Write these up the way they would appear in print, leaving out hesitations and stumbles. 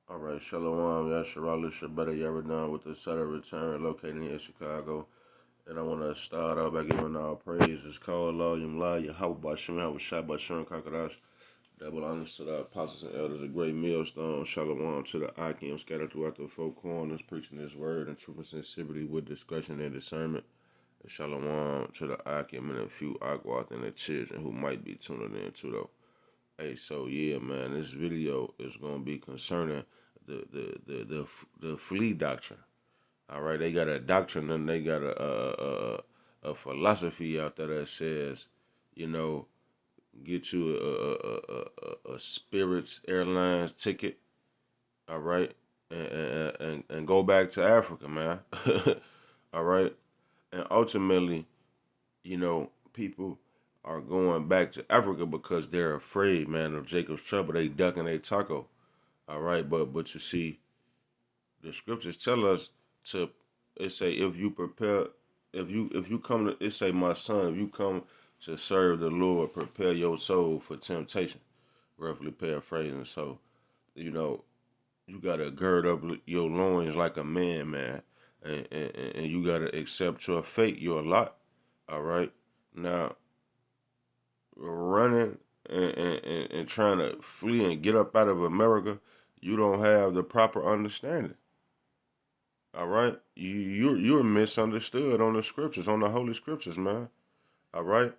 All right, Shalom, Yasharala, Shabbat Yaradan with the Sutter Return located in Chicago. And I want to start off by giving all praises. Call Allah, Yumla, Yahweh, Bashem, Yahweh, Shai, Bashem, Kakadash. Double honors to the apostles and elders, a great millstone. Shalom to the Akim scattered throughout the four corners, preaching this word and truth and sincerity with discretion and discernment. And shalom to the Akim and a few Agwath and the children who might be tuning in too, though. Hey, so yeah, man, this video is gonna be concerning the flea doctrine. All right, they got a doctrine and they got a philosophy out there that says, you know, get you a Spirits Airlines ticket. All right, and go back to Africa, man. All right, and ultimately, people are going back to Africa because they're afraid, man, of Jacob's trouble. They ducking their taco. All right, but you see, the scriptures tell us to. It say if you prepare, if you come to, it say my son, if you come to serve the Lord, prepare your soul for temptation. Roughly paraphrasing. So you know you gotta gird up your loins like a man, man, and you gotta accept your fate, your lot. All right. Now running and trying to flee and get up out of America, you don't have the proper understanding. All right, you're misunderstood on the scriptures, on the holy scriptures, man. All right,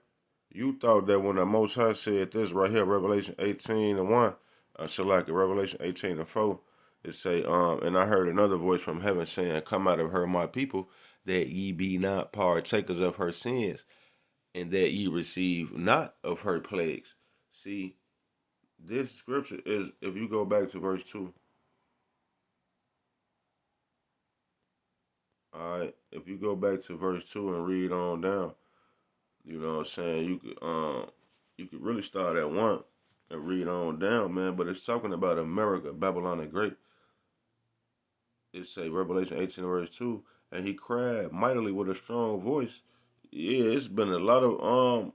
you thought that when the Most High said this right here, Revelation 18:1, Shalak, Revelation 18:4, it say, and I heard another voice from heaven saying, "Come out of her, my people, that ye be not partakers of her sins, and that ye receive not of her plagues." See, this scripture is, if you go back to verse 2, all right, if you go back to verse 2 and read on down, you know what I'm saying, you could really start at 1 and read on down, man, but it's talking about America, Babylon the Great. It say Revelation 18 verse 2, and he cried mightily with a strong voice. Yeah, it's been a lot of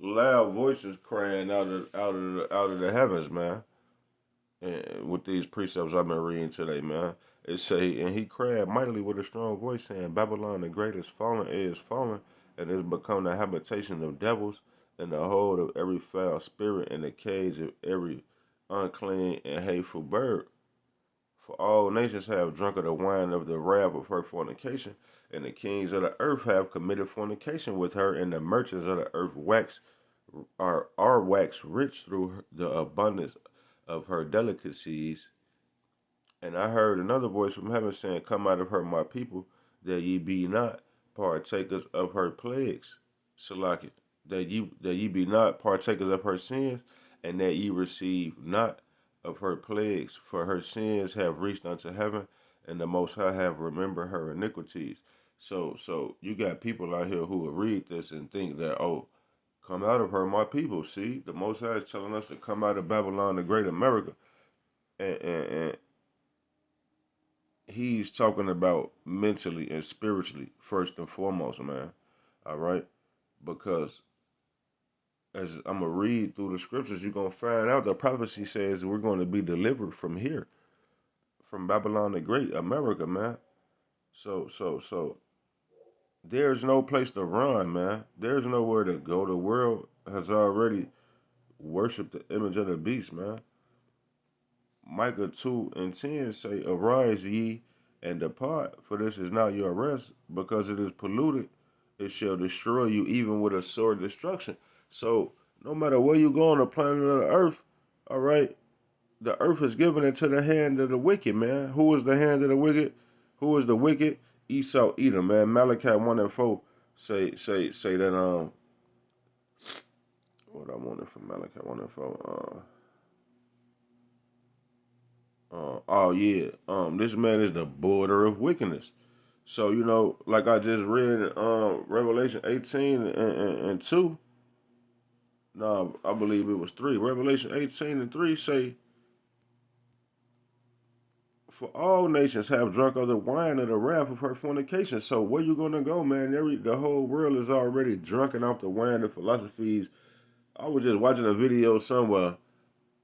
loud voices crying out of the heavens, man. And with these precepts I've been reading today, man, it say, and he cried mightily with a strong voice, saying, Babylon the great is fallen, and is become the habitation of devils, and the hold of every foul spirit, and the cage of every unclean and hateful bird. For all nations have drunk of the wine of the wrath of her fornication, and the kings of the earth have committed fornication with her, and the merchants of the earth are waxed rich through the abundance of her delicacies. And I heard another voice from heaven saying, Come out of her, my people, that ye be not partakers of her plagues. Salaki, that ye be not partakers of her sins, and that ye receive not of her plagues, for her sins have reached unto heaven, and the Most High have remembered her iniquities. So you got people out here who will read this and think that, oh, come out of her, my people. See, the Most High is telling us to come out of Babylon, the great America, and he's talking about mentally and spiritually first and foremost, man. All right, because as I'm gonna read through the scriptures, you're gonna find out the prophecy says we're going to be delivered from here, from Babylon the Great, America, man. So there's no place to run, man. There's nowhere to go. The world has already worshipped the image of the beast, man. Micah 2:10 say, Arise ye and depart, for this is not your rest, because it is polluted. It shall destroy you even with a sword destruction. So no matter where you go on the planet of the earth, all right, the earth is given into the hand of the wicked, man. Who is the hand of the wicked? Who is the wicked? Esau, Edom, man. Malachi 1:4 say that what I wanted from Malachi 1:4. Oh yeah, this man is the border of wickedness. So like I just read Revelation 18 and 2. No, I believe it was 3. Revelation 18 and 3 say, "For all nations have drunk of the wine of the wrath of her fornication." So where you gonna go, man? The whole world is already drunken off the wine of philosophies. I was just watching a video somewhere,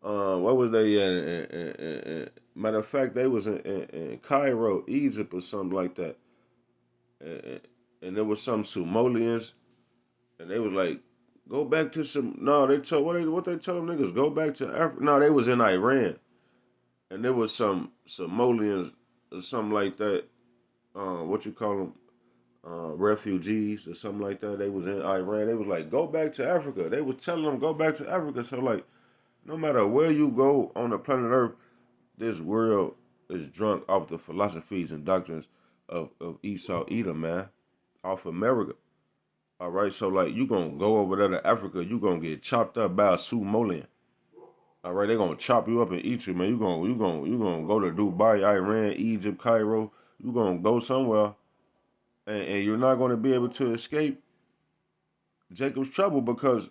What was they at? Matter of fact, they was in Cairo, Egypt, or something like that. And, and there was some Somalians, and they was like, go back to some. No, they told what they told them niggas go back to Africa. No, they was in Iran, and there was some Somalians or something like that. What you call them? Refugees or something like that. They was in Iran. They was like, go back to Africa. They was telling them go back to Africa. So like, no matter where you go on the planet Earth, this world is drunk off the philosophies and doctrines of Esau Edom, man, off America. All right, so like you gonna go over there to Africa, you gonna get chopped up by a Somalian. All right, they gonna chop you up and eat you, man. You gonna go to Dubai, Iran, Egypt, Cairo. You gonna go somewhere, and you're not gonna be able to escape Jacob's trouble because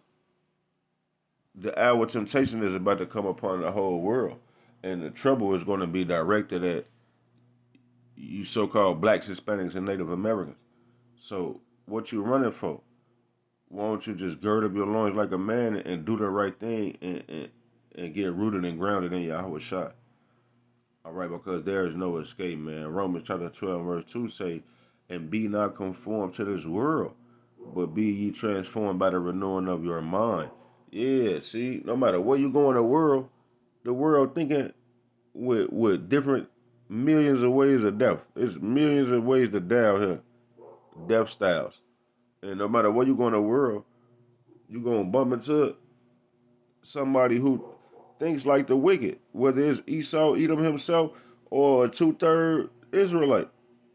the hour of temptation is about to come upon the whole world, and the trouble is going to be directed at you so-called blacks, Hispanics, and Native Americans. So, what you running for? Why don't you just gird up your loins like a man and do the right thing and get rooted and grounded in Yahweh Shai? All right, because there is no escape, man. Romans chapter 12, verse 2 say, and be not conformed to this world, but be ye transformed by the renewing of your mind. Yeah, see, no matter where you go in the world thinking with different millions of ways of death. There's millions of ways to die out here, death styles. And no matter where you go in the world, you're going to bump into somebody who thinks like the wicked, whether it's Esau, Edom himself, or a two-third Israelite,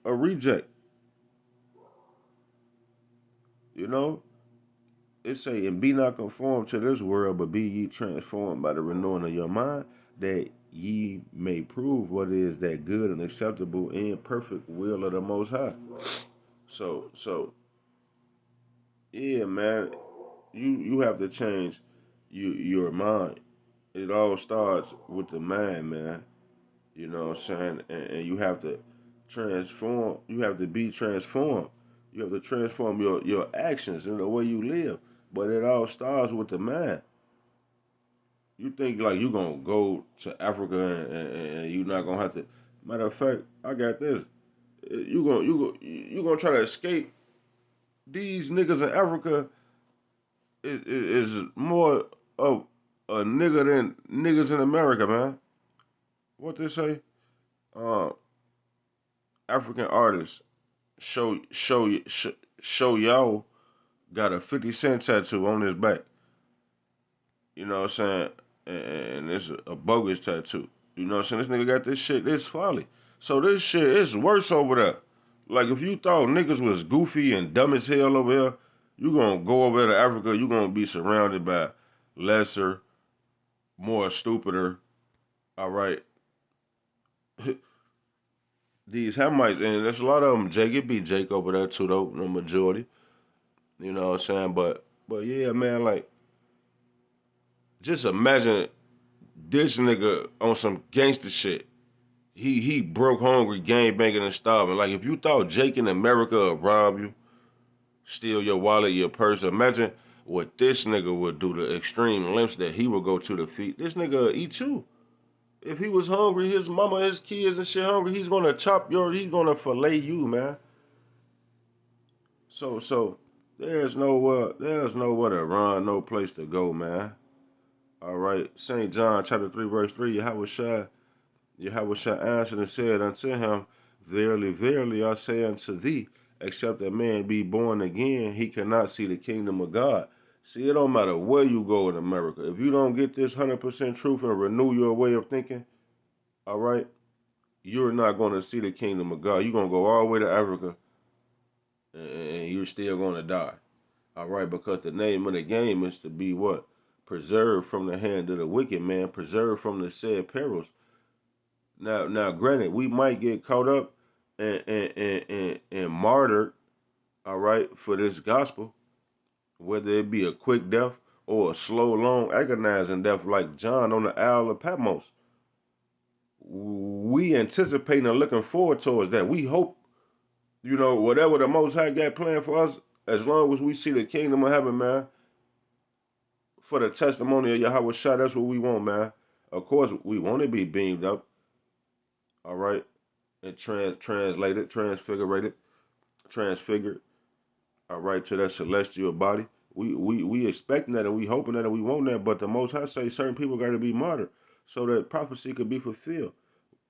a reject. You know, it say, and be not conformed to this world, but be ye transformed by the renewing of your mind, that ye may prove what is that good and acceptable and perfect will of the Most High. So yeah, man, you have to change your mind. It all starts with the mind, man. You know what I'm saying? And you have to transform. You have to be transformed. You have to transform your actions and the way you live. But it all starts with the mind. You think like you gonna go to Africa and you're not gonna have to. Matter of fact, I got this. You gonna try to escape these niggas in Africa is more of a nigga than niggas in America, man. What they say? Uh, African artists show y'all got a 50 Cent tattoo on his back. You know what I'm saying? And it's a bogus tattoo. You know what I'm saying? This nigga got this shit. This folly. So this shit is worse over there. Like if you thought niggas was goofy and dumb as hell over here, you gonna go over to Africa. You gonna be surrounded by lesser, more stupider. All right, these Hamites, and there's a lot of them. Jake, it be Jake over there too, though. The majority. You know what I'm saying? But yeah, man. Like just imagine this nigga on some gangster shit. He broke hungry, gang banging and starving. Like if you thought Jake in America would rob you, steal your wallet, your purse, imagine what this nigga would do. The extreme lengths that he would go to feed. This nigga would eat you. If he was hungry, his mama, his kids and shit hungry, he's gonna he's gonna fillet you, man. So there's nowhere to run, no place to go, man. All right, St. John chapter 3 verse 3, Yahweh Shai answered and said unto him, verily, verily, I say unto thee, except a man be born again, he cannot see the kingdom of God. See, it don't matter where you go in America. If you don't get this 100% truth and renew your way of thinking, all right, you're not going to see the kingdom of God. You're going to go all the way to Africa and you're still going to die. All right, because the name of the game is to be what? Preserved from the hand of the wicked man, preserved from the said perils. Now, granted, we might get caught up and martyred, all right, for this gospel, whether it be a quick death or a slow, long, agonizing death like John on the Isle of Patmos. We anticipating and looking forward towards that. We hope, whatever the Most High got planned for us, as long as we see the kingdom of heaven, man, for the testimony of Yahweh Shai, that's what we want, man. Of course, we want to be beamed up, all right, and translated, transfigured, all right, to that celestial body. We expecting that and we hoping that and we want that, but the Most High say certain people got to be martyred so that prophecy could be fulfilled.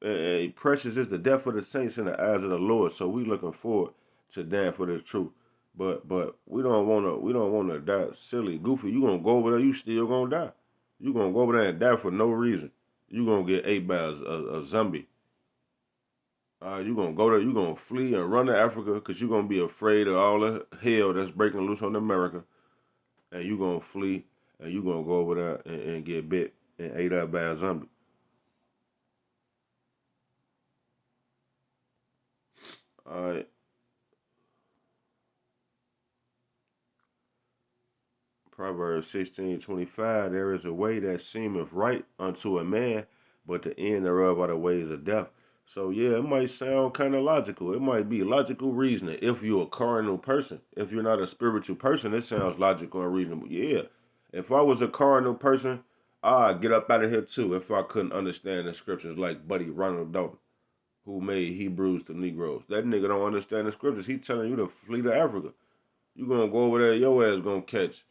And precious is the death of the saints in the eyes of the Lord. So we looking forward to dying for the truth. But we don't wanna die silly, goofy. You gonna go over there, you still gonna die. You gonna go over there and die for no reason. You gonna get ate by a zombie. You gonna go there, you gonna flee and run to Africa because you gonna be afraid of all the hell that's breaking loose on America, and you gonna flee and you gonna go over there and get bit and ate up by a zombie. All right. Proverbs 16:25, there is a way that seemeth right unto a man, but the end thereof are the ways of death. So yeah, it might sound kind of logical. It might be logical reasoning if you're a carnal person. If you're not a spiritual person, it sounds logical and reasonable. Yeah. If I was a carnal person, I'd get up out of here too if I couldn't understand the scriptures like Buddy Ronald Dalton, who made Hebrews to Negroes. That nigga don't understand the scriptures. He telling you to flee to Africa. You gonna go over there, your ass gonna catch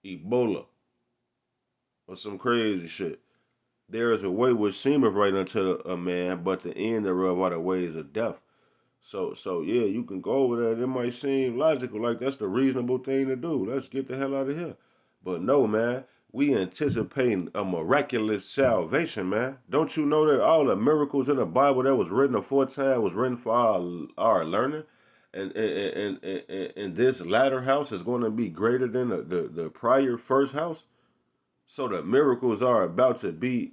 Ebola or some crazy shit. There is a way which seemeth right unto a man, but the end thereof are the ways of death. So yeah, you can go over there. And it might seem logical, like that's the reasonable thing to do. Let's get the hell out of here. But no, man, we anticipating a miraculous salvation, man. Don't you know that all the miracles in the Bible that was written aforetime was written for our learning? And this latter house is going to be greater than the prior first house. So the miracles are about to be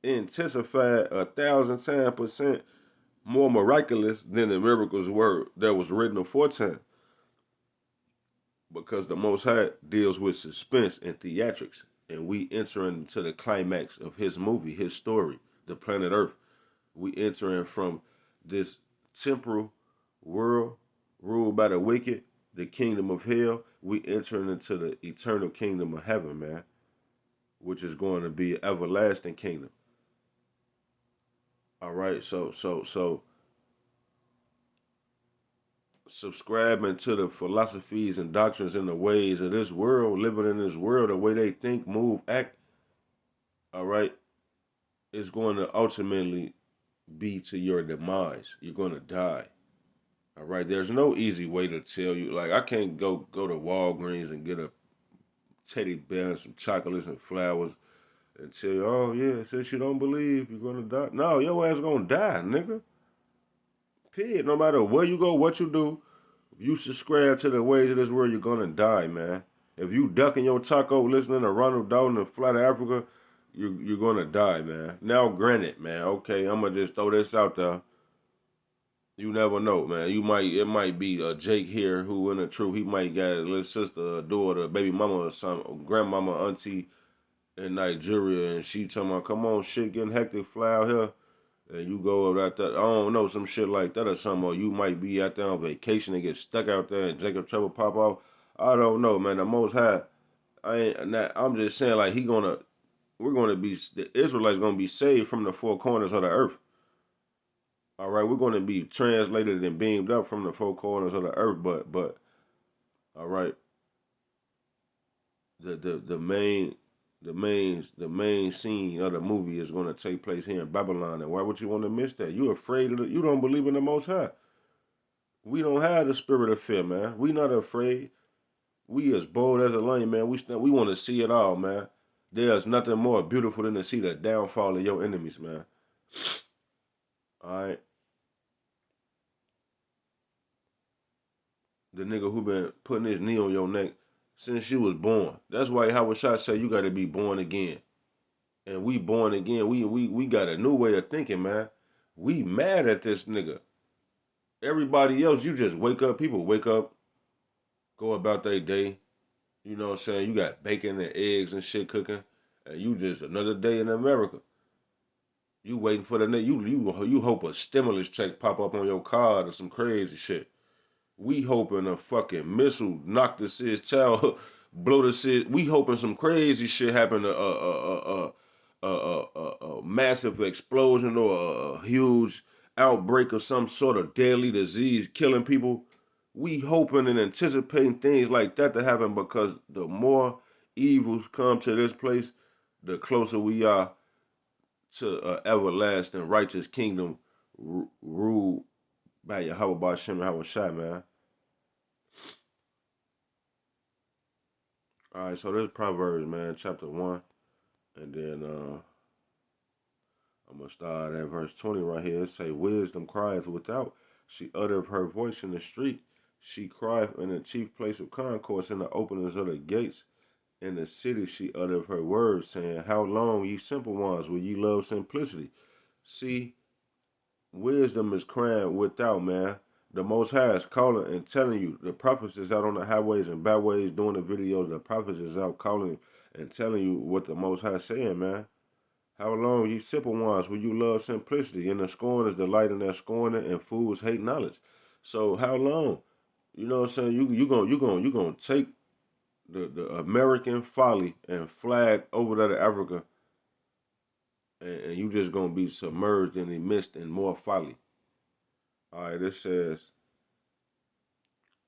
intensified 1,000% more miraculous than the miracles were that was written aforetime. Because the Most High deals with suspense and theatrics, and we enter into the climax of his movie, his story, the planet Earth. We enter in from this temporal world ruled by the wicked, the kingdom of hell. We enter into the eternal kingdom of heaven, man, which is going to be an everlasting kingdom. All right, so subscribing to the philosophies and doctrines and the ways of this world, living in this world, the way they think, move, act, all right, is going to ultimately be to your demise. You're going to die. All right, there's no easy way to tell you. Like I can't go to Walgreens and get a teddy bear and some chocolates and flowers and tell you, oh yeah, since you don't believe you're gonna die. No, your ass gonna die, nigga. Period. No matter where you go, what you do, if you subscribe to the ways of this world, you're gonna die, man. If you ducking your taco listening to Ronald Dalton and Fly to Africa, you're gonna die, man. Now, granted, man, okay, I'm gonna just throw this out there. You never know, man. It might be a Jake here who, in the truth, he might got a little sister, a daughter, a baby mama, or some grandmama, auntie in Nigeria, and she talking about, come on, shit, getting hectic, fly out here. And you go out there, I don't know, some shit like that or something, or you might be out there on vacation and get stuck out there and Jacob Trouble pop off. I don't know, man. The Most High, I'm just saying, like, the Israelites gonna be saved from the four corners of the earth. All right, we're gonna be translated and beamed up from the four corners of the earth, but, all right, the main scene of the movie is gonna take place here in Babylon. And why would you want to miss that? You afraid of you don't believe in the Most High. We don't have the spirit of fear, man. We not afraid. We as bold as a lion, man. We want to see it all, man. There's nothing more beautiful than to see the downfall of your enemies, man. All right, the nigga who been putting his knee on your neck since you was born. That's why Howard Shot say you got to be born again. And we born again. We got a new way of thinking, man. We mad at this nigga. Everybody else, you just wake up. People wake up, go about their day. You know what I'm saying? You got bacon and eggs and shit cooking, and you just another day in America. You waiting for the next. You hope a stimulus check pop up on your card or some crazy shit. We hoping a fucking missile knock the sis child, blow the sis. We hoping some crazy shit happen to a massive explosion or a huge outbreak of some sort of deadly disease killing people. We hoping and anticipating things like that to happen because the more evils come to this place, the closer we are to everlasting righteous kingdom ruled by Yahweh Bashem and Shai, man. All right, so this Proverbs, man, chapter 1, and then I'm gonna start at verse 20 right here. It say, "Wisdom crieth without; she uttereth her voice in the street. She crieth in the chief place of concourse, in the openings of the gates. In the city she uttereth her words, saying, How long, ye simple ones, will ye love simplicity? See, wisdom is crying without, man. The Most High is calling and telling you. The prophets is out on the highways and byways doing the videos. The prophets is out calling and telling you what the Most High is saying, man. How long, ye simple ones, will you love simplicity? And the scorn is delight in their scorning, and fools hate knowledge. So how long? You know what I'm saying? You gonna take the American folly and flag over there to Africa, and you just gonna be submerged in the mist and more folly. All right, it says,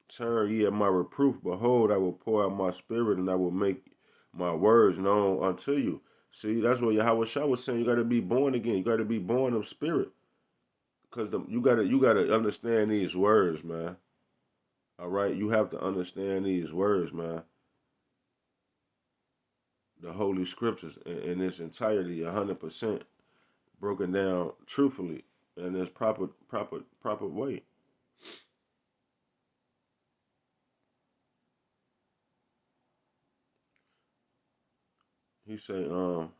"Turn ye at my reproof. Behold, I will pour out my spirit, and I will make my words known unto you." See, that's what Yahweh Shah was saying. You got to be born again. You got to be born of spirit, cause you gotta understand these words, man. All right, you have to understand these words, man. The Holy Scriptures in its entirety, 100%, broken down truthfully in this proper way. He say, um,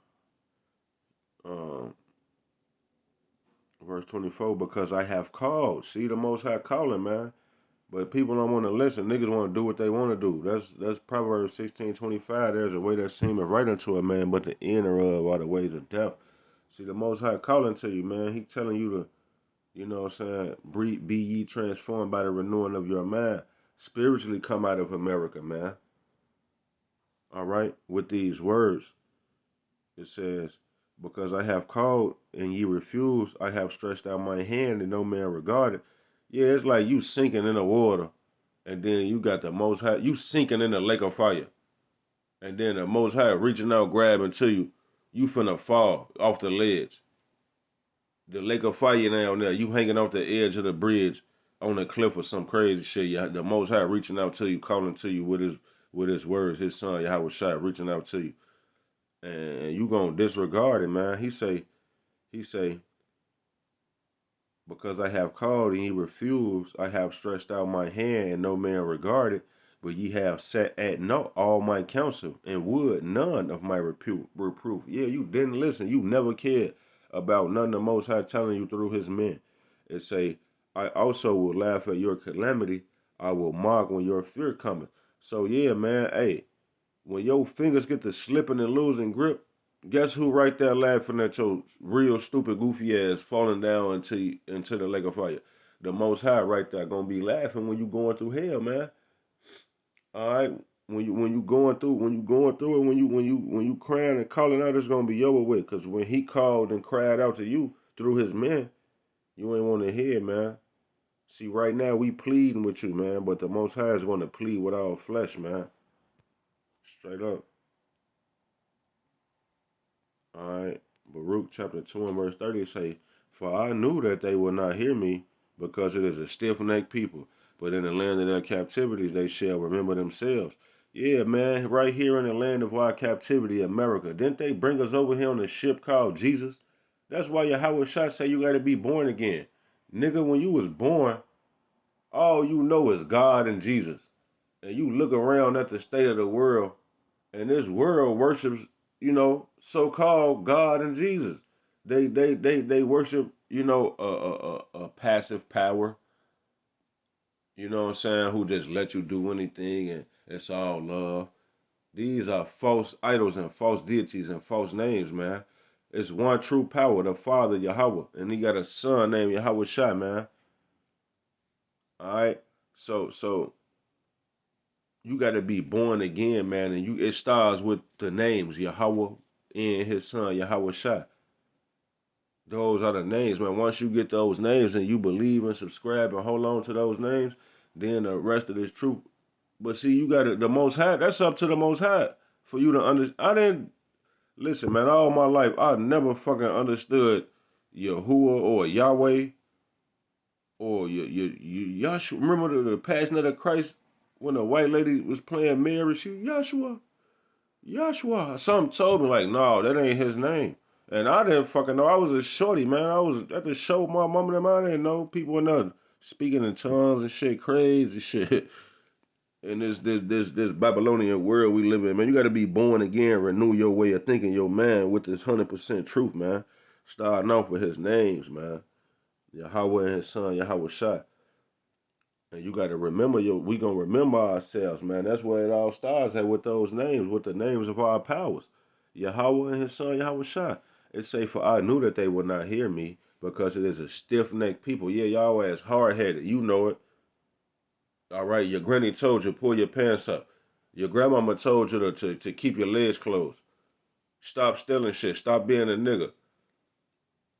verse 24, because I have called. See the Most High calling, man. But people don't want to listen. Niggas want to do what they want to do. That's Proverbs 16:25. There's a way that seemeth right unto a man, but the end thereof are the ways of death. See the Most High calling to you, man. He telling you to, you know what I'm saying, be ye transformed by the renewing of your mind. Spiritually come out of America, man. All right, with these words. It says, Because I have called and ye refused, I have stretched out my hand and no man regarded. Yeah, it's like you sinking in the water, and then you got the Most High, you sinking in the lake of fire, and then the Most High reaching out, grabbing to you. You finna fall off the ledge. The lake of fire down there, you hanging off the edge of the bridge on a cliff or some crazy shit. The Most High reaching out to you, calling to you with his words, his son Yahweh Shai reaching out to you, and you gonna disregard it, man. He say, because I have called and ye refused, I have stretched out my hand and no man regarded, but ye have set at naught all my counsel and would none of my reproof. Yeah, you didn't listen. You never cared about none the Most High telling you through his men. It say, I also will laugh at your calamity. I will mock when your fear cometh. So yeah, man, hey, when your fingers get to slipping and losing grip, guess who right there laughing at your real stupid goofy ass falling down into the lake of fire? The Most High right there gonna be laughing when you going through hell, man. All right, when you going through it, when you crying and calling out, it's gonna be over with. Cause when he called and cried out to you through his men, you ain't want to hear, man. See, right now we pleading with you, man, but the Most High is gonna plead with our flesh, man. Straight up. Alright, Baruch chapter 2 and verse 30 say, For I knew that they would not hear me, because it is a stiff-necked people. But in the land of their captivity they shall remember themselves. Yeah, man, right here in the land of our captivity, America. Didn't they bring us over here on a ship called Jesus? That's why Yahweh Shai say you gotta be born again. Nigga, when you was born, all you know is God and Jesus. And you look around at the state of the world, and this world worships, so-called God and Jesus. They worship, a passive power, what I'm saying, who just let you do anything and it's all love. These are false idols and false deities and false names, man. It's one true power, the Father Yahweh, and he got a son named Yahweh Shai, man. All right, so you got to be born again, man, and it starts with the names Yahweh, in his son Yahweh Shai. Those are the names, man. Once you get those names and you believe and subscribe and hold on to those names, then the rest of this truth. But see, you got the Most High. That's up to the Most High for you to understand. I didn't listen, man. All my life, I never fucking understood Yahuwah or Yahweh or Yahshua. Remember the Passion of the Christ when the white lady was playing Mary? She Yahshua. Joshua. Something told me like, no, that ain't his name. And I didn't fucking know. I was a shorty, man. I was at the show with my mom and them. I didn't know people in there speaking in tongues and shit, crazy shit. In this Babylonian world we live in, man, you got to be born again, renew your way of thinking, your man, with this 100% truth, man. Starting off with his names, man. Yahweh and his son, Yahweh Shai. And you got to remember, we going to remember ourselves, man. That's where it all starts at with those names, with the names of our powers. Yahweh and his son, Yahweh Shai. It say, for I knew that they would not hear me because it is a stiff-necked people. Yeah, y'all ass hard-headed. You know it. All right, your granny told you, pull your pants up. Your grandmama told you to keep your legs closed. Stop stealing shit. Stop being a nigga.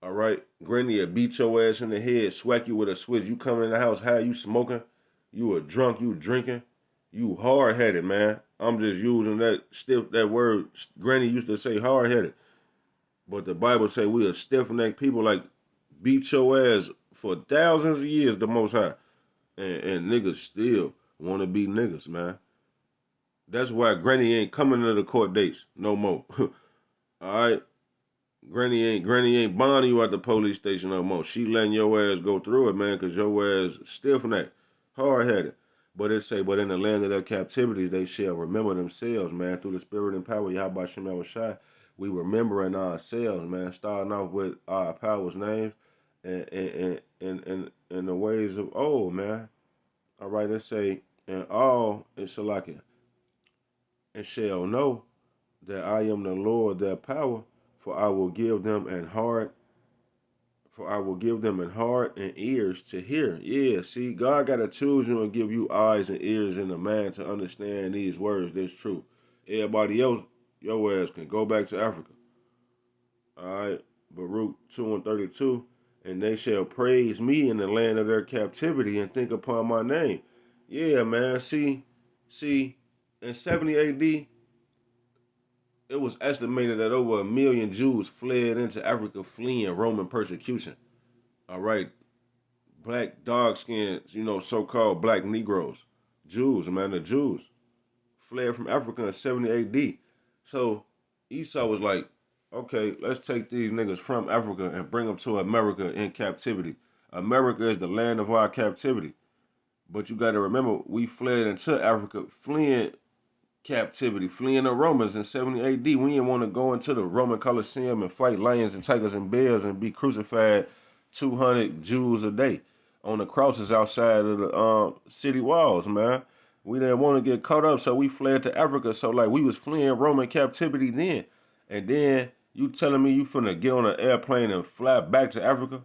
All right, Granny will beat your ass in the head, swack you with a switch. You come in the house high, you smoking, you a drunk, you drinking, you hard headed, man. I'm just using that word. Granny used to say hard headed, but the Bible say we are stiff necked people, like beat your ass for thousands of years, the Most High, and niggas still want to be niggas, man. That's why Granny ain't coming to the court dates no more. All right. Granny ain't bonding you at the police station no more. She letting your ass go through it, man, cause your ass stiff necked, hard headed. But it say, but in the land of their captivity they shall remember themselves, man, through the spirit and power of Yahweh Shem Shai. We remembering ourselves, man, starting off with our powers names and the ways of old, man. All right, it say, and all is Shalakia, and shall know that I am the Lord their power, for I will give them an heart and ears to hear. Yeah, see, God gotta choose you and give you eyes and ears and a mind to understand these words, this truth. Everybody else, your ass can go back to Africa. Alright. Baruch 2 and 32. And they shall praise me in the land of their captivity and think upon my name. Yeah, man. See, in 70 AD, it was estimated that over 1 million Jews fled into Africa fleeing Roman persecution. All right, black dog skins, so-called black Negroes, Jews, man, the Jews fled from Africa in 70 AD. So Esau was like, okay, let's take these niggas from Africa and bring them to America in captivity. America is the land of our captivity. But you got to remember, we fled into Africa, fleeing captivity, fleeing the Romans in 70 AD. We didn't want to go into the Roman Colosseum and fight lions and tigers and bears and be crucified 200 Jews a day on the crosses outside of the city walls, man. We didn't want to get caught up, so we fled to Africa. So like we was fleeing Roman captivity then, and then you telling me you finna get on an airplane and fly back to Africa?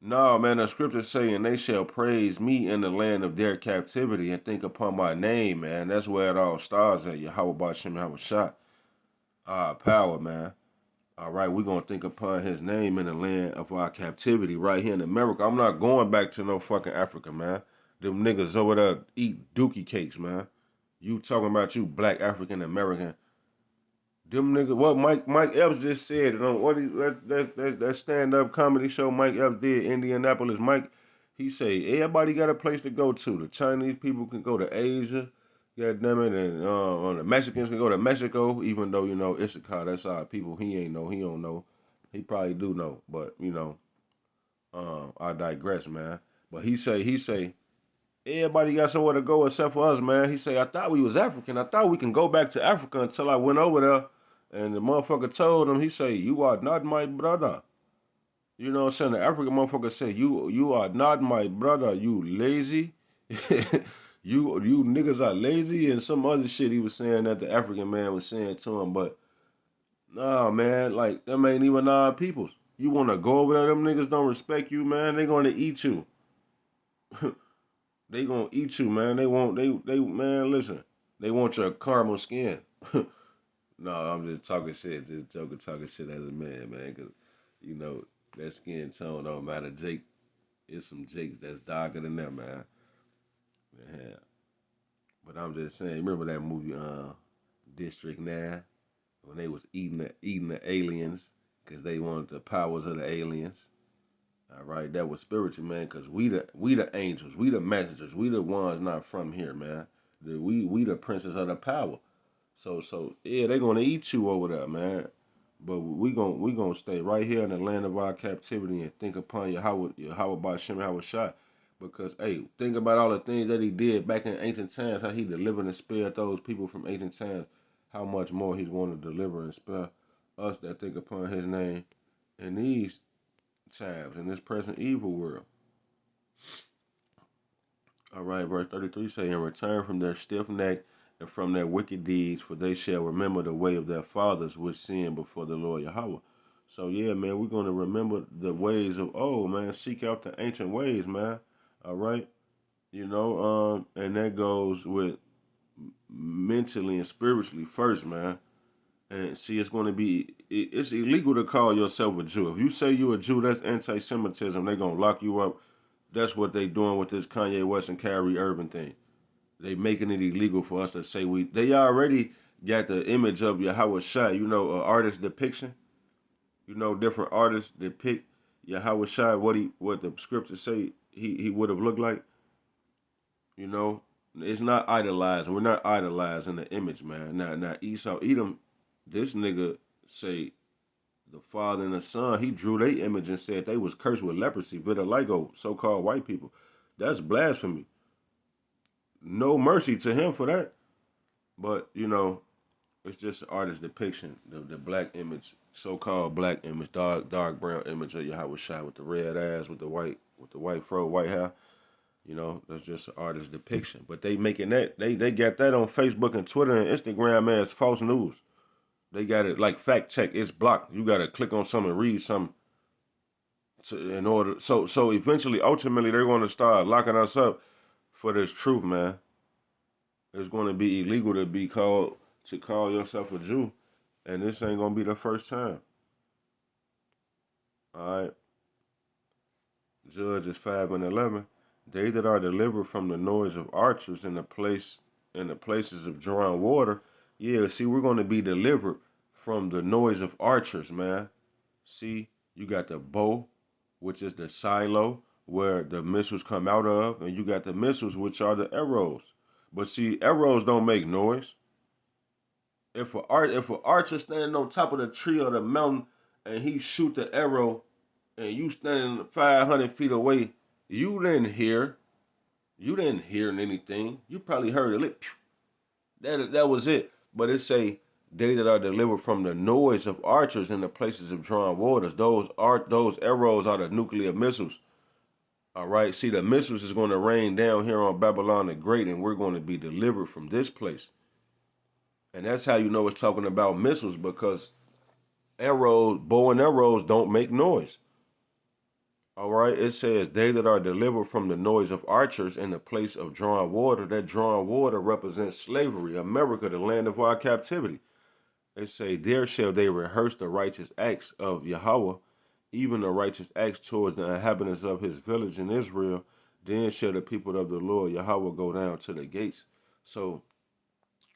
No, man, the scriptures saying they shall praise me in the land of their captivity and think upon my name, man. That's where it all starts at. Yahweh Bashem Yahweh Shah. Power, man. All right, we're going to think upon his name in the land of our captivity right here in America. I'm not going back to no fucking Africa, man. Them niggas over there eat dookie cakes, man. You talking about you black African American. Them niggas, what Mike Epps just said, that stand up comedy show Mike Epps did, Indianapolis. Mike, he say everybody got a place to go to. The Chinese people can go to Asia, God damn it, and the Mexicans can go to Mexico. Even though Issachar, that's our people. He don't know. He probably do know, but I digress, man. But he say everybody got somewhere to go except for us, man. He say, I thought we was African. I thought we can go back to Africa until I went over there. And the motherfucker told him, he say, you are not my brother. You know what I'm saying? The African motherfucker said, you are not my brother, you lazy. you niggas are lazy and some other shit he was saying that the African man was saying to him. But nah, man, like them ain't even our peoples. You wanna go over there, them niggas don't respect you, man. They gonna eat you. They gonna eat you, man. They man, listen. They want your caramel skin. No, I'm just talking shit, just joking, talking shit as a man, cause you know that skin tone don't matter. Jake, it's some Jakes that's darker than that, man. Yeah. But I'm just saying, remember that movie, District 9, when they was eating the aliens, cause they wanted the powers of the aliens. All right, that was spiritual, man, cause we the angels, we the messengers, we the ones not from here, man. We the princes of the power. So yeah, they gonna eat you over there, man. But we gonna stay right here in the land of our captivity and think upon Yahweh Bashem Yahweh Shai. Because hey, think about all the things that he did back in ancient times, how he delivered and spared those people from ancient times, how much more he's going to deliver and spare us that think upon his name in these times, in this present evil world. All right, verse 33 say, "And return from their stiff neck and from their wicked deeds, for they shall remember the way of their fathers which sinned before the Lord Yahweh." So yeah, man, we're gonna remember the ways of old, man. Seek out the ancient ways, man. All right, and that goes with mentally and spiritually first, man. And see, it's going to be it's illegal to call yourself a Jew. If you say you're a Jew, that's anti-Semitism. They're gonna lock you up. That's what they doing with this Kanye West and Kyrie Irving thing. They making it illegal for us to say we. They already got the image of Yahweh Shai. Artist depiction. Different artists depict Yahweh Shai. What the scriptures say he would have looked like. You know, it's not idolizing. We're not idolizing the image, man. Now Esau Edom, this nigga say the father and the son. He drew their image and said they was cursed with leprosy, vitiligo, so-called white people. That's blasphemy. No mercy to him for that. But it's just an artist depiction. The black image, so-called black image, dark brown image of Yahweh Shai with the red eyes, with the white fro, white hair. That's just an artist depiction. But they making that they got that on Facebook and Twitter and Instagram as false news. They got it like fact check. It's blocked. You gotta click on something and read something in order. So eventually, ultimately, they're gonna start locking us up for this truth, man. It's gonna be illegal to call yourself a Jew, and this ain't gonna be the first time. All right. Judges 5:11. They that are delivered from the noise of archers in the places of drawing water. Yeah, see, we're gonna be delivered from the noise of archers, man. See, you got the bow, which is the silo where the missiles come out of, and you got the missiles, which are the arrows. But see, arrows don't make noise. If a archer standing on top of the tree or the mountain and he shoot the arrow and you standing 500 feet away, you didn't hear. You didn't hear anything. You probably heard a lip. That was it. But it say they that are delivered from the noise of archers in the places of drawn waters. Those arrows are the nuclear missiles. All right. See, the missiles is going to rain down here on Babylon the Great, and we're going to be delivered from this place. And that's how you know it's talking about missiles because bow and arrows don't make noise. All right, it says they that are delivered from the noise of archers in the place of drawn water. That drawn water represents slavery, America, the land of our captivity. It say there shall they rehearse the righteous acts of Yahweh, even the righteous acts towards the inhabitants of his village in Israel. Then shall the people of the Lord Yahweh go down to the gates. So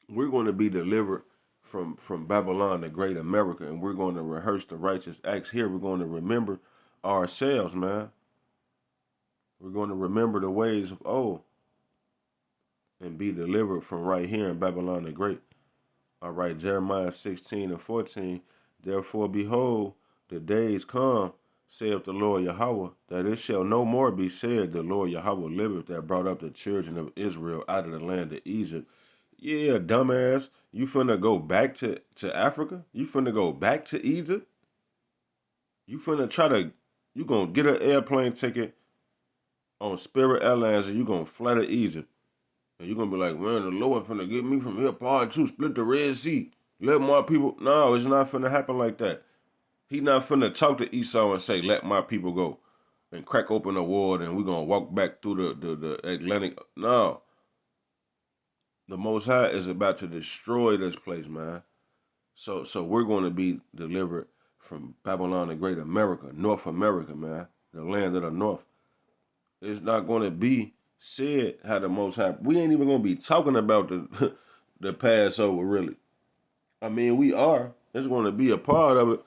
we're going to be delivered from Babylon, the great America, and we're going to rehearse the righteous acts here. We're going to remember ourselves, man. We're going to remember the ways of old and be delivered from right here in Babylon the Great. All right, Jeremiah 16:14. Therefore, behold, the days come, saith the Lord Yahweh, that it shall no more be said, the Lord Yahweh liveth, that brought up the children of Israel out of the land of Egypt. Yeah, dumbass, you finna go back to Africa? You finna go back to Egypt? You finna you gonna get an airplane ticket on Spirit Airlines and you gonna fly to Egypt. And you're gonna be like, man, the Lord finna get me from here, part two, split the Red Sea. Let my people. No, it's not finna happen like that. He not finna talk to Esau and say, let my people go. And crack open the water and we're gonna walk back through the Atlantic. No. The Most High is about to destroy this place, man. So we're going to be delivered from Babylon the Great America, North America, man, the land of the North. It's not going to be said how the Most High. We ain't even going to be talking about the the Passover, really. I mean, we are. It's going to be a part of it,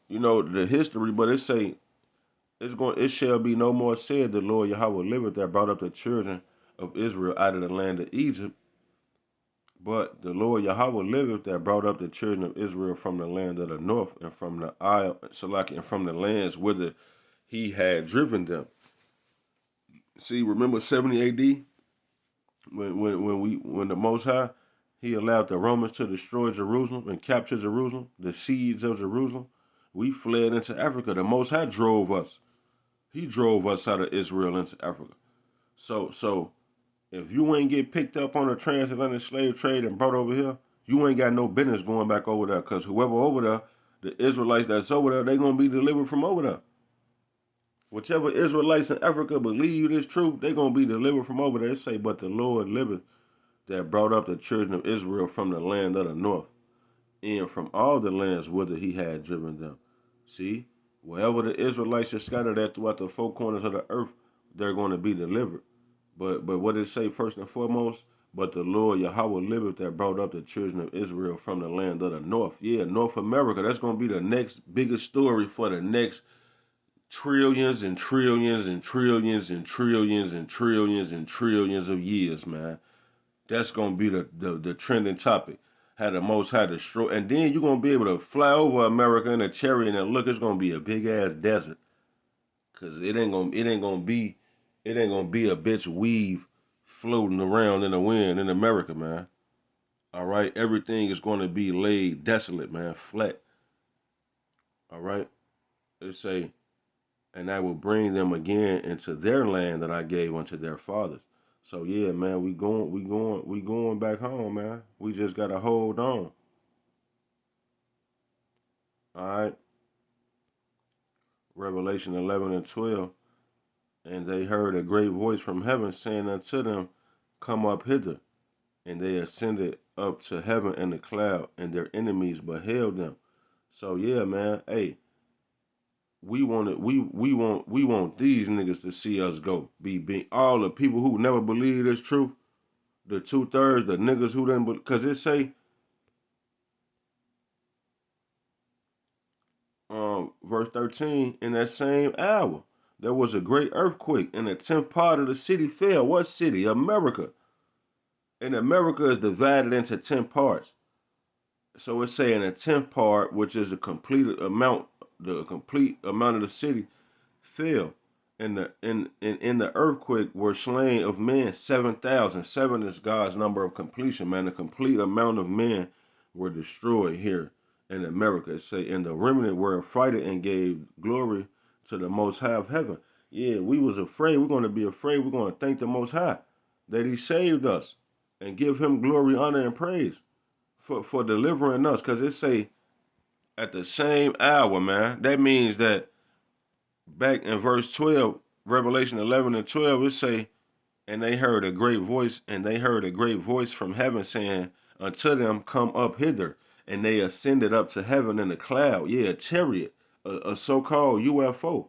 the history. But it shall be no more said, the Lord Yahweh liveth, that brought up the children of Israel out of the land of Egypt. But the Lord Yahweh liveth, that brought up the children of Israel from the land of the north, and from the isle, Salaki, and from the lands whither he had driven them. See, remember 70 AD when the Most High, he allowed the Romans to destroy Jerusalem and capture Jerusalem, the seeds of Jerusalem. We fled into Africa. The Most High drove us. He drove us out of Israel into Africa. So if you ain't get picked up on a transatlantic slave trade and brought over here, you ain't got no business going back over there. Cause whoever over there, the Israelites that's over there, they gonna be delivered from over there. Whichever Israelites in Africa believe this truth, they gonna be delivered from over there. It say, but the Lord liveth, that brought up the children of Israel from the land of the north, and from all the lands whither he had driven them. See, wherever the Israelites are scattered at throughout the four corners of the earth, they're going to be delivered. But what did it say first and foremost? But the Lord Yahweh liveth, that brought up the children of Israel from the land of the north. Yeah, North America. That's going to be the next biggest story for the next trillions and trillions and trillions and trillions and trillions and trillions of years, man. That's gonna be the trending topic. How the Most High destroy, and then you're gonna be able to fly over America in a chariot and look, it's gonna be a big ass desert, cause it ain't gonna be a bitch weave floating around in the wind in America, man. All right, everything is gonna be laid desolate, man, flat. All right, they say, and I will bring them again into their land that I gave unto their fathers. So yeah, man, we going back home, man. We just gotta hold on. All right. Revelation 11 and 12. And they heard a great voice from heaven saying unto them, come up hither. And they ascended up to heaven in the cloud, and their enemies beheld them. So yeah, man, hey, we want these niggas to see us go. Be all the people who never believe this truth, the 2/3, the niggas who didn't, because it say, verse 13, in that same hour there was a great earthquake, and the 10th part of the city fell. What city? America. And America is divided into 10 parts. So it's saying a 10th part, which is the complete amount of the city, fell. And in the earthquake were slain of men 7,000. Seven is God's number of completion, man. The complete amount of men were destroyed here in America. It say, and the remnant were affrighted and gave glory to the Most High of heaven. Yeah, we was afraid. We're going to be afraid. We're going to thank the Most High that He saved us and give Him glory, honor, and praise for delivering us. Because it say at the same hour, man. That means that back in verse 12, Revelation 11 and 12, it say, and they heard a great voice, and they heard a great voice from heaven saying unto them, come up hither. And they ascended up to heaven in a cloud, yeah, a chariot, a so-called UFO.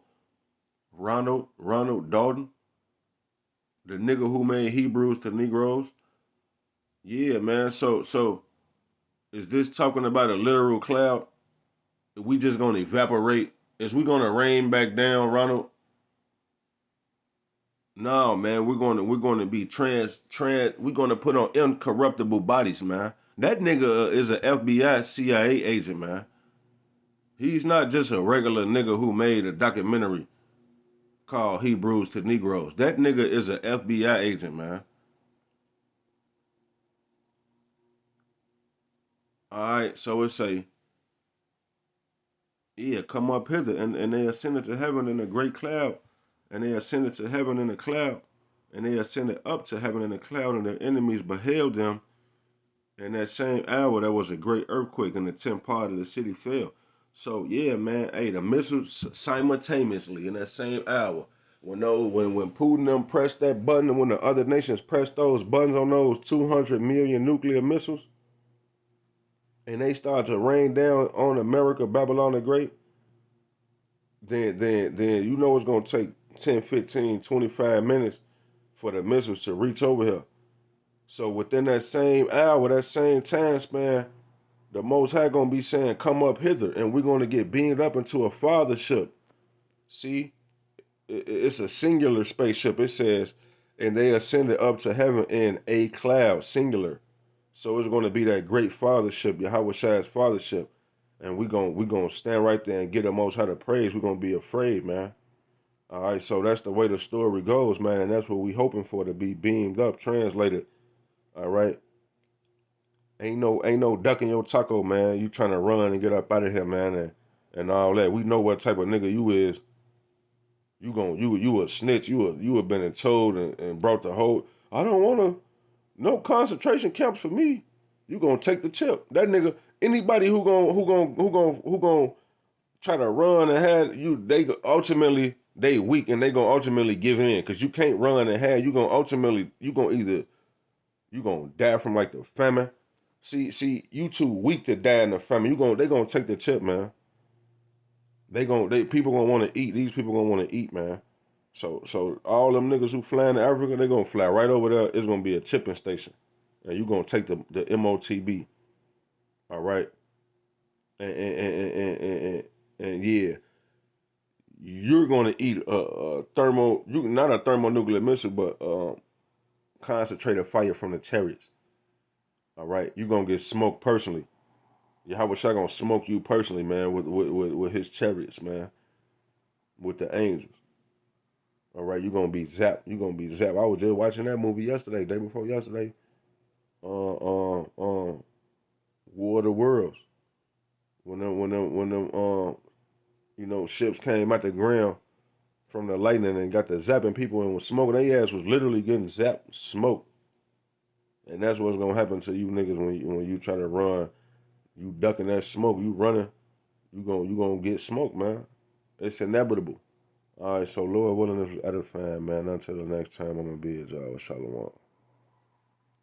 Ronald Dalton, the nigga who made Hebrews to Negroes. Yeah, man. So is this talking about a literal cloud? We just gonna evaporate? Is we gonna rain back down, Ronald? No, man, we're gonna be we're gonna put on incorruptible bodies, man. That nigga is an FBI CIA agent, man. He's not just a regular nigga who made a documentary called Hebrews to Negroes. That nigga is an FBI agent, man. Alright, so it say, yeah, come up hither, and they ascended to heaven in a great cloud, and they ascended to heaven in a cloud, and they ascended up to heaven in a cloud, and their enemies beheld them. In that same hour, there was a great earthquake, and the 10th part of the city fell. So yeah, man, hey, the missiles simultaneously in that same hour. When Putin them pressed that button, and when the other nations pressed those buttons on those 200 million nuclear missiles, and they start to rain down on America, Babylon the Great, then you know it's gonna take 10, 15, 25 minutes for the missiles to reach over here. So within that same hour, that same time span, the Most High gonna be saying, "Come up hither," and we're gonna get beamed up into a fathership. See, it's a singular spaceship. It says, and they ascended up to heaven in a cloud, singular. So it's gonna be that great fathership, Yahweh Shai's fathership, and we gonna stand right there and get the Most High to praise. We're gonna be afraid, man. All right, so that's the way the story goes, man, and that's what we hoping for, to be beamed up, translated. All right, ain't no ducking your taco, man. You trying to run and get up out of here, man, and all that. We know what type of nigga you is. You a snitch. You have been told and brought the whole. I don't wanna no concentration camps for me. You gonna take the chip. That nigga. Anybody who gonna try to run and have you, they ultimately they weak and they gonna ultimately give in, because you can't run and have, you gonna ultimately, you gonna either, you gonna die from like the famine. See, you too weak to die in the famine. They gonna take the chip, man. They people gonna want to eat. These people gonna want to eat, man. So all them niggas who flying to Africa, they gonna fly right over there. It's gonna be a chipping station, and you gonna take the MOTB. All right, and yeah, you're gonna eat a thermo, you not a thermonuclear missile, but concentrated fire from the chariots. All right, you're gonna get smoked personally. Yahweh Shai gonna smoke you personally, man, with his chariots, man, with the angels. All right, you're gonna be zapped. You're gonna be zapped. I was just watching that movie yesterday, day before yesterday. War of the Worlds. When them ships came out the ground from the lightning and got the zapping people and was smoking. Their ass was literally getting zapped, smoked. And that's what's gonna happen to you niggas when you try to run. You ducking that smoke, you running, you gonna get smoked, man. It's inevitable. All right, so Lord willing, this was edifying, man. Until the next time, I'm gonna be at y'all. Shalom.